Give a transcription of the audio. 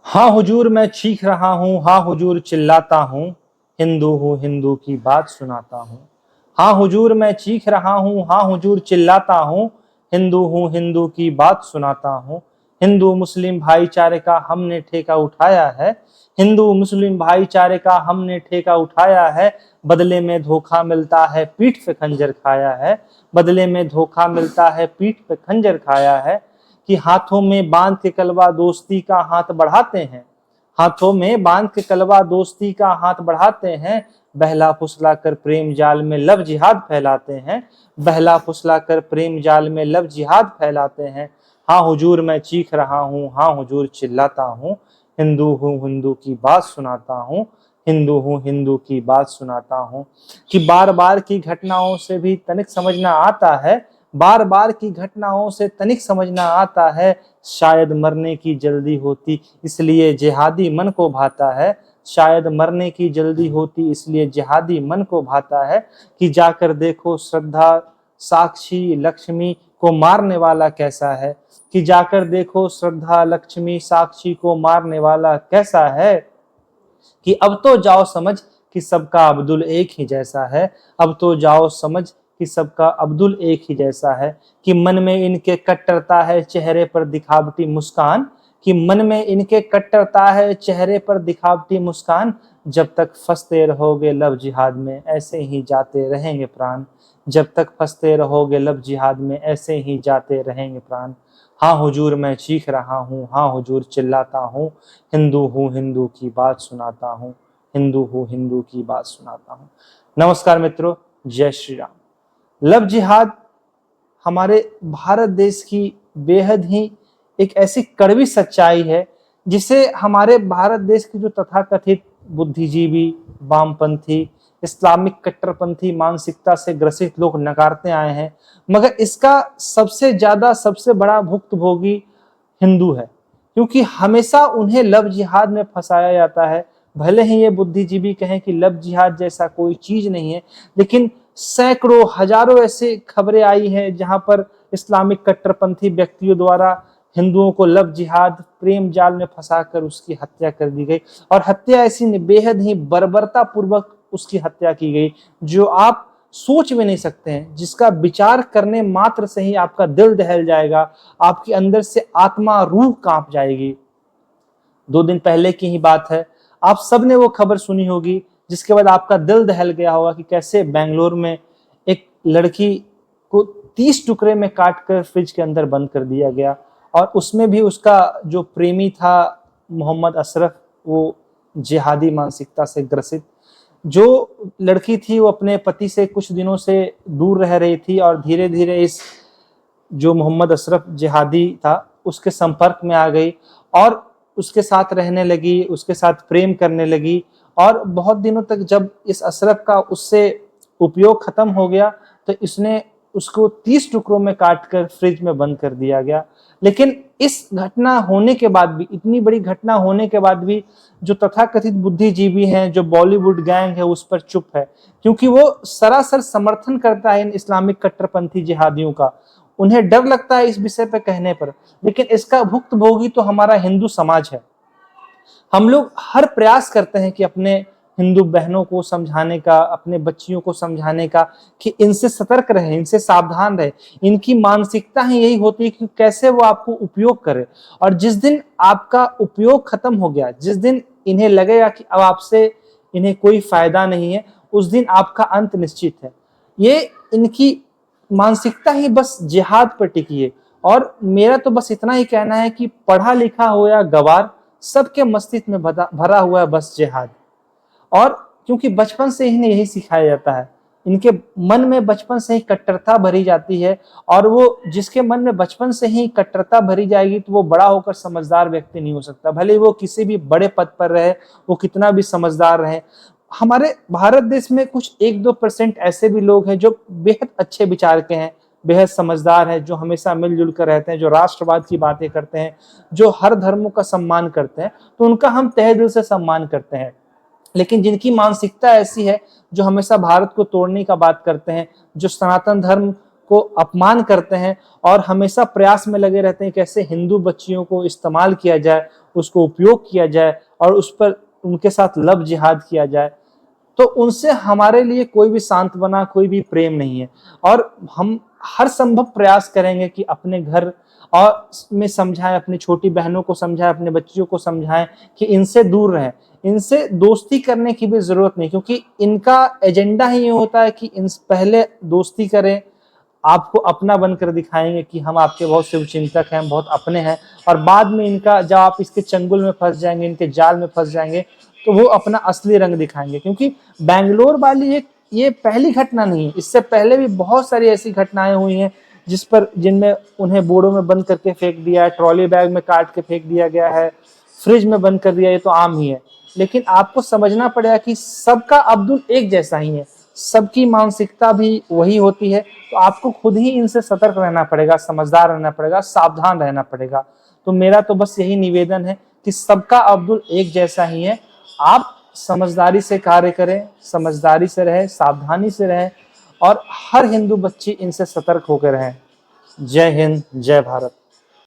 हाँ हुजूर मैं चीख रहा हूँ, हाँ हुजूर चिल्लाता हूँ, हिंदू हूँ हिंदू की बात सुनाता हूँ। हाँ हुजूर मैं चीख रहा हूँ, हाँ हुजूर चिल्लाता हूँ, हिंदू हूँ हिंदू की बात सुनाता हूँ। हिंदू मुस्लिम भाईचारे का हमने ठेका उठाया है, हिंदू मुस्लिम भाईचारे का हमने ठेका उठाया है। बदले में धोखा मिलता है, पीठ पे खंजर खाया है। बदले में धोखा मिलता है, पीठ पे खंजर खाया है। कि हाथों में बांध के कलवा दोस्ती का हाथ बढ़ाते हैं, हाथों में बांध के कलवा दोस्ती का हाथ बढ़ाते हैं। बहला फुसला कर प्रेम जाल में लव जिहाद फैलाते हैं, बहला फुसला कर प्रेम जाल में लव जिहाद फैलाते हैं। हाँ हुजूर मैं चीख रहा हूँ, हाँ हुजूर चिल्लाता हूँ, हिंदू हूँ हिंदू की बात सुनाता हूँ, हिंदू हूँ हिंदू की बात सुनाता हूँ। कि बार बार की घटनाओं से भी तनिक समझना आता है, बार बार की घटनाओं से तनिक समझना आता है। शायद मरने की जल्दी होती इसलिए जिहादी मन को भाता है, शायद मरने की जल्दी होती इसलिए जिहादी मन को भाता है। कि जाकर देखो श्रद्धा साक्षी लक्ष्मी को मारने वाला कैसा है, कि जाकर देखो श्रद्धा लक्ष्मी साक्षी को मारने वाला कैसा है। कि अब तो जाओ समझ कि सबका अब्दुल एक ही जैसा है, अब तो जाओ समझ कि सबका अब्दुल एक ही जैसा है। कि मन में इनके कट्टरता है चेहरे पर दिखावटी मुस्कान, कि मन में इनके कट्टरता है चेहरे पर दिखावटी मुस्कान। जब तक फंसते रहोगे लव जिहाद में ऐसे ही जाते रहेंगे प्राण, जब तक फंसते रहोगे लव जिहाद में ऐसे ही जाते रहेंगे प्राण। हाँ हुजूर मैं चीख रहा हूँ, हाँ हुजूर चिल्लाता हूँ, हिंदू हूँ हिंदू की बात सुनाता हूँ, हिंदू हूँ हिंदू की बात सुनाता हूँ। नमस्कार मित्रों, जय श्री राम। लव जिहाद हमारे भारत देश की बेहद ही एक ऐसी कड़वी सच्चाई है जिसे हमारे भारत देश की जो तथाकथित बुद्धिजीवी वामपंथी इस्लामिक कट्टरपंथी मानसिकता से ग्रसित लोग नकारते आए हैं, मगर इसका सबसे ज्यादा सबसे बड़ा भुक्तभोगी हिंदू है। क्योंकि हमेशा उन्हें लव जिहाद में फंसाया जाता है। भले ही ये बुद्धिजीवी कहें कि लव जिहाद जैसा कोई चीज नहीं है, लेकिन सैकड़ों हजारों ऐसे खबरें आई हैं जहां पर इस्लामिक कट्टरपंथी व्यक्तियों द्वारा हिंदुओं को लव जिहाद प्रेम जाल में फंसाकर उसकी हत्या कर दी गई। और हत्या ऐसी बेहद ही बर्बरता पूर्वक उसकी हत्या की गई जो आप सोच भी नहीं सकते हैं, जिसका विचार करने मात्र से ही आपका दिल दहल जाएगा, आपके अंदर से आत्मा रूह कांप जाएगी। 2 दिन पहले की ही बात है, आप सबने वो खबर सुनी होगी जिसके बाद आपका दिल दहल गया होगा कि कैसे बेंगलोर में एक लड़की को 30 टुकड़े में काट कर फ्रिज के अंदर बंद कर दिया गया। और उसमें भी उसका जो प्रेमी था मोहम्मद अशरफ, वो जिहादी मानसिकता से ग्रसित। जो लड़की थी वो अपने पति से कुछ दिनों से दूर रह रही थी और धीरे धीरे इस जो मोहम्मद अशरफ जिहादी था उसके संपर्क में आ गई और उसके साथ रहने लगी, उसके साथ प्रेम करने लगी। और बहुत दिनों तक जब इस अशरफ का उससे उपयोग खत्म हो गया तो इसने उसको 30 टुकड़ों में काटकर फ्रिज में बंद कर दिया गया। लेकिन इस घटना होने के बाद भी, इतनी बड़ी घटना होने के बाद भी जो तथाकथित बुद्धिजीवी हैं, जो बॉलीवुड गैंग है, उस पर चुप है। क्योंकि वो सरासर समर्थन करता है इन इस्लामिक कट्टरपंथी जिहादियों का। उन्हें डर लगता है इस विषय पर कहने पर, लेकिन इसका भुक्तभोगी तो हमारा हिंदू समाज है। हम लोग हर प्रयास करते हैं कि अपने हिंदू बहनों को समझाने का, अपने बच्चियों को समझाने का कि इनसे सतर्क रहे, इनसे सावधान रहे। इनकी मानसिकता ही यही होती है कि कैसे वो आपको उपयोग करे। और जिस दिन आपका उपयोग खत्म हो गया, जिस दिन इन्हें लगेगा कि अब आपसे इन्हें कोई फायदा नहीं है, उस दिन आपका अंत निश्चित है। ये इनकी मानसिकता ही बस जिहाद पर टिकी है। और मेरा तो बस इतना ही कहना है कि पढ़ा लिखा हो या गवार, सबके मस्तिष्क में भरा हुआ है बस जिहाद। और क्योंकि बचपन से इन्हें यही सिखाया जाता है, इनके मन में बचपन से ही कट्टरता भरी जाती है। और वो जिसके मन में बचपन से ही कट्टरता भरी जाएगी तो वो बड़ा होकर समझदार व्यक्ति नहीं हो सकता, भले वो किसी भी बड़े पद पर रहे, वो कितना भी समझदार रहे। हमारे भारत देश में कुछ 1-2% ऐसे भी लोग हैं जो बेहद अच्छे विचार के हैं, बेहद समझदार हैं, जो हमेशा मिलजुल कर रहते हैं, जो राष्ट्रवाद की बातें करते हैं, जो हर धर्मों का सम्मान करते हैं, तो उनका हम तहे दिल से सम्मान करते हैं। लेकिन जिनकी मानसिकता ऐसी है, जो हमेशा भारत को तोड़ने का बात करते हैं, जो सनातन धर्म को अपमान करते हैं और हमेशा प्रयास में लगे रहते हैं कैसे हिंदू बच्चियों को इस्तेमाल किया जाए, उसको उपयोग किया जाए और उस पर उनके साथ लव जिहाद किया जाए, तो उनसे हमारे लिए कोई भी सांत्वना, कोई भी प्रेम नहीं है। और हम हर संभव प्रयास करेंगे कि अपने घर और में समझाएं, अपनी छोटी बहनों को समझाएं, अपने बच्चियों को समझाएं कि इनसे दूर रहें। इनसे दोस्ती करने की भी जरूरत नहीं, क्योंकि इनका एजेंडा ही ये होता है कि इन पहले दोस्ती करें, आपको अपना बनकर दिखाएंगे कि हम आपके बहुत शुभचिंतक हैं, हम बहुत अपने हैं, और बाद में इनका जब आप इसके चंगुल में फंस जाएंगे, इनके जाल में फंस जाएंगे, तो वो अपना असली रंग दिखाएंगे। क्योंकि बैंगलोर वाली एक ये पहली घटना नहीं है, इससे पहले भी बहुत सारी ऐसी घटनाएं हुई हैं जिनमें उन्हें बोरों में बंद करके फेंक दिया है, ट्रॉली बैग में काट के फेंक दिया गया है, फ्रिज में बंद कर दिया, ये तो आम ही है। लेकिन आपको समझना पड़ेगा कि सबका अब्दुल एक जैसा ही है, सबकी मानसिकता भी वही होती है। तो आपको खुद ही इनसे सतर्क रहना पड़ेगा, समझदार रहना पड़ेगा, सावधान रहना पड़ेगा। तो मेरा तो बस यही निवेदन है कि सबका अब्दुल एक जैसा ही है। आप समझदारी से कार्य करें, समझदारी से रहें, सावधानी से रहें, और हर हिंदू बच्ची इनसे सतर्क होकर रहें। जय हिंद, जय भारत।